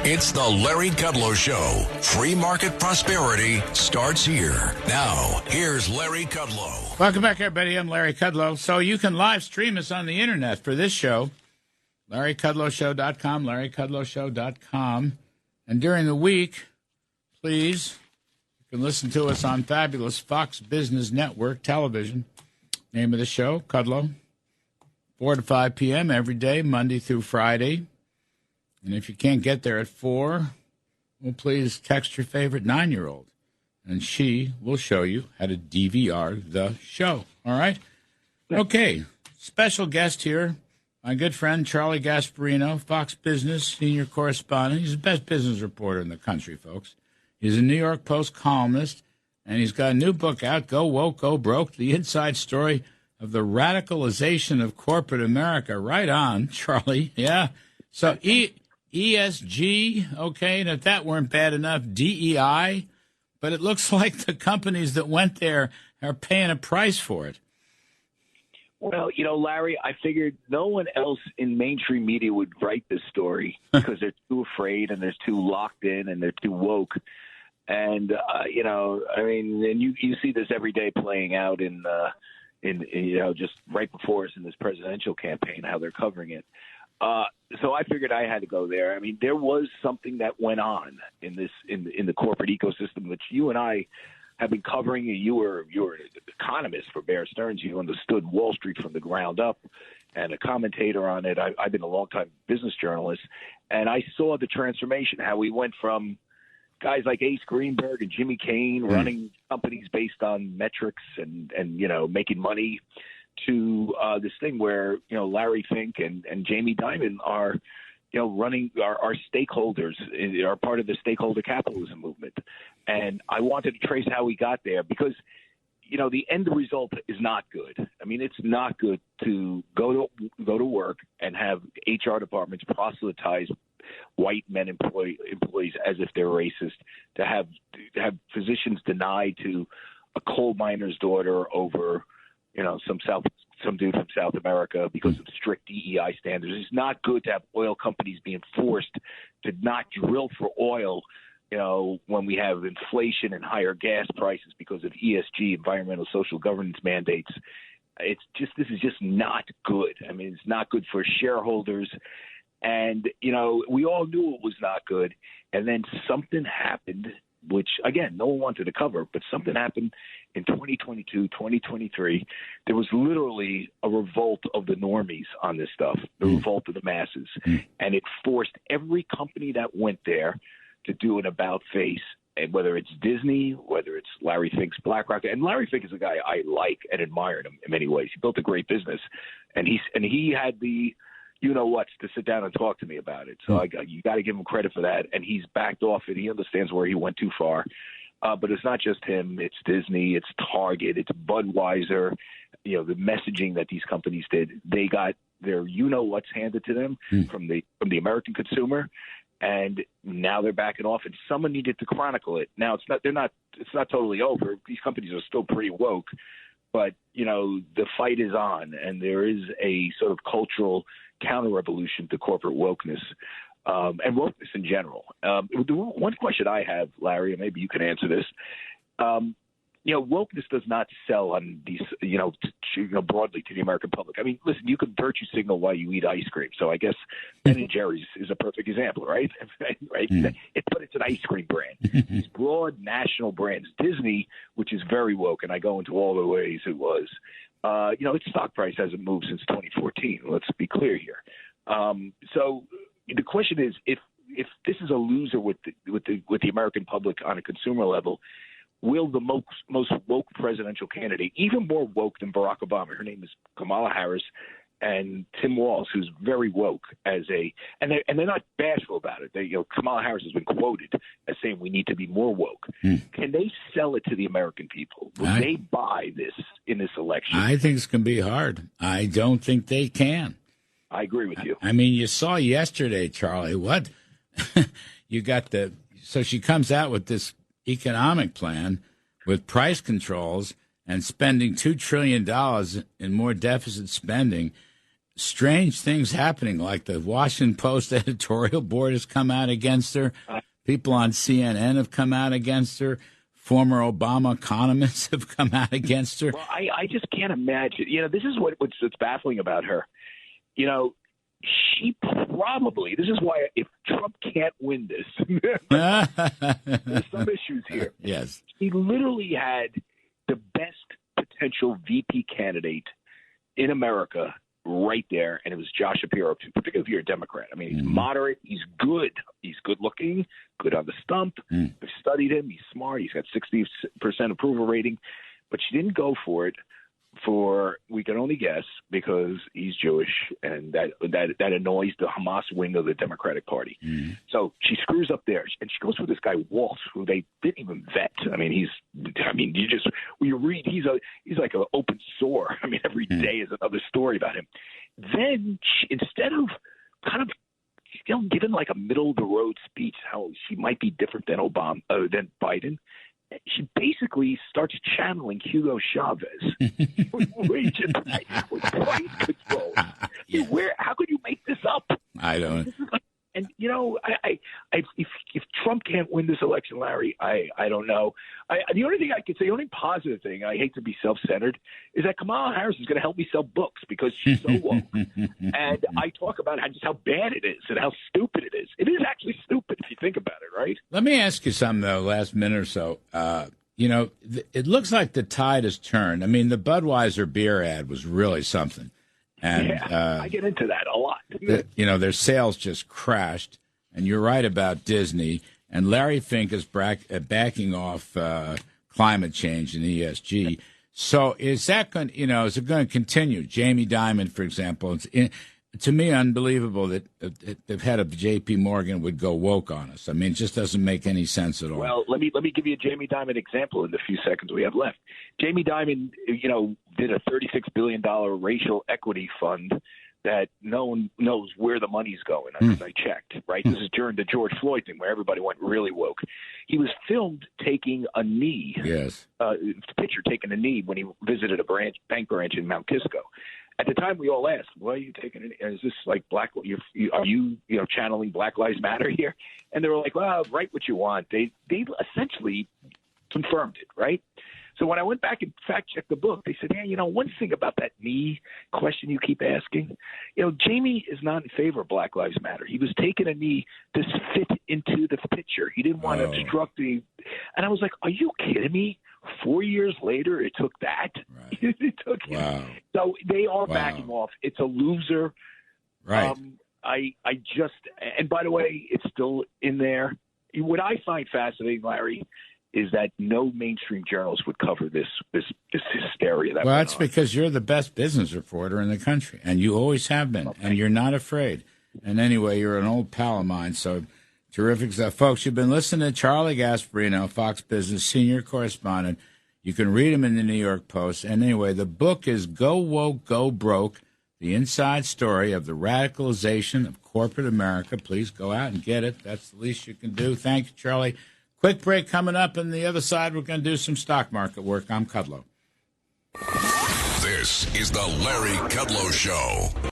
It's the Larry Kudlow Show. Free market prosperity starts here. Now, here's Larry Kudlow. Welcome back, everybody. I'm Larry Kudlow. So you can live stream us on the internet for this show, LarryKudlowShow.com, LarryKudlowShow.com. And during the week, please, you can listen to us on fabulous Fox Business Network television. Name of the show, Kudlow, 4 to 5 p.m. every day, Monday through Friday. And if you can't get there at 4, well, please text your favorite 9-year-old, and she will show you how to DVR the show. All right? Okay. Special guest here, my good friend Charlie Gasparino, Fox Business senior correspondent. He's the best business reporter in the country, folks. He's a New York Post columnist, and he's got a new book out, Go Woke, Go Broke, the inside story of the radicalization of corporate America. Right on, Charlie. Yeah. So ESG, okay, and if that weren't bad enough, DEI, but it looks like the companies that went there are paying a price for it. Well, Larry, I figured no one else in mainstream media would write this story because they're too afraid and they're too locked in and they're too woke. And, and you see this every day playing out in just right before us in this presidential campaign, how they're covering it. So I figured I had to go there. I mean, there was something that went on in the corporate ecosystem, which you and I have been covering. You were an economist for Bear Stearns. You understood Wall Street from the ground up and a commentator on it. I've been a long-time business journalist, and I saw the transformation, how we went from guys like Ace Greenberg and Jimmy Kane running companies based on metrics and making money to this thing where, Larry Fink and Jamie Dimon are, running our stakeholders, are part of the stakeholder capitalism movement. And I wanted to trace how we got there because, the end result is not good. I mean, it's not good to go to work and have HR departments proselytize white men employees as if they're racist, to have physicians denied to a coal miner's daughter over some dude from South America because of strict DEI standards. It's not good to have oil companies being forced to not drill for oil, when we have inflation and higher gas prices because of ESG, environmental social governance mandates. This is just not good. I mean, it's not good for shareholders. And, we all knew it was not good. And then something happened, which, again, no one wanted to cover, but something happened in 2022, 2023. There was literally a revolt of the normies on this stuff, the revolt of the masses. And it forced every company that went there to do an about face, and whether it's Disney, whether it's Larry Fink's BlackRock. And Larry Fink is a guy I like and admire in many ways. He built a great business, and he had the what's to sit down and talk to me about it. So you got to give him credit for that. And he's backed off it. He understands where he went too far. But it's not just him. It's Disney. It's Target. It's Budweiser. The messaging that these companies did, they got their what's handed to them from the American consumer, and now they're backing off. And someone needed to chronicle it. Now it's not totally over. These companies are still pretty woke, but the fight is on, and there is a sort of cultural counter-revolution to corporate wokeness and wokeness in general. The one question I have, Larry, and maybe you can answer this, wokeness does not sell on these, broadly to the American public. I mean, listen, you can virtue signal while you eat ice cream. So I guess Ben and Jerry's is a perfect example, right? Right? But it's an ice cream brand. These broad national brands. Disney, which is very woke, and I go into all the ways it was, its stock price hasn't moved since 2014. Let's be clear here. So the question is, if this is a loser with the American public on a consumer level, will the most woke presidential candidate, even more woke than Barack Obama, her name is Kamala Harris, and Tim Walz, who's very woke and they're not bashful about it. Kamala Harris has been quoted as saying we need to be more woke. Can they sell it to the American people? Will they buy this in this election? I think it's going to be hard. I don't think they can. I agree with you. I mean, you saw yesterday, Charlie, what you got so she comes out with this economic plan with price controls and spending $2 trillion in more deficit spending. strange things happening, like the Washington Post editorial board has come out against her. People on CNN have come out against her. Former Obama economists have come out against her. Well, I just can't imagine. This is what's baffling about her. She probably, this is why if Trump can't win this, there's some issues here. Yes. He literally had the best potential VP candidate in America right there, and it was Josh Shapiro, particularly if you're a Democrat. I mean, he's moderate, he's good, he's good looking, good on the stump. I've studied him, he's smart, he's got 60% approval rating, but she didn't go for it we can only guess, because he's Jewish, and that annoys the Hamas wing of the Democratic Party. So she screws up there, and she goes with this guy Waltz, who they didn't even vet. When you read, he's like an open sore. I mean, every day is another story about him. Then instead of kind of giving like a middle of the road speech how she might be different than than Biden, she basically starts channeling Hugo Chavez with price control. Yeah. How could you make this up? I don't. And if Trump can't win this election, Larry, I don't know. The only thing I could say, the only positive thing, I hate to be self-centered, is that Kamala Harris is going to help me sell books because she's so woke. And I talk about just how bad it is and how stupid it is. It is actually stupid if you think about it, right? Let me ask you something, though, last minute or so. It looks like the tide has turned. I mean, the Budweiser beer ad was really something. And I get into that a lot. Their sales just crashed. And you're right about Disney. And Larry Fink is backing off climate change and ESG. So is that going? Is it going to continue? Jamie Dimon, for example, it's to me unbelievable that the head of J.P. Morgan would go woke on us. I mean, it just doesn't make any sense at all. Well, let me give you a Jamie Dimon example in the few seconds we have left. Jamie Dimon, did a $36 billion racial equity fund that no one knows where the money's going. I checked, right? This is during the George Floyd thing where everybody went really woke. He was filmed taking a knee. Yes. Picture taking a knee when he visited a bank branch in Mount Kisco. At the time, we all asked, "Why are you taking it? Is this like are you channeling Black Lives Matter here?" And they were like, "Well, write what you want." They essentially confirmed it, right? So when I went back and fact-checked the book, they said, one thing about that knee question you keep asking, Jamie is not in favor of Black Lives Matter. He was taking a knee to fit into the picture. He didn't want to obstruct the – and I was like, are you kidding me? 4 years later, it took that. Right. It took So they are backing off. It's a loser. Right. I just – and by the way, it's still in there. What I find fascinating, Larry – is that no mainstream journals would cover this hysteria. That's because you're the best business reporter in the country, and you always have been, and you're not afraid. And anyway, you're an old pal of mine, so terrific stuff. Folks, you've been listening to Charlie Gasparino, Fox Business senior correspondent. You can read him in the New York Post. And anyway, the book is Go Woke, Go Broke, the inside story of the radicalization of corporate America. Please go out and get it. That's the least you can do. Thank you, Charlie. Quick break coming up, and the other side, we're going to do some stock market work. I'm Kudlow. This is the Larry Kudlow Show.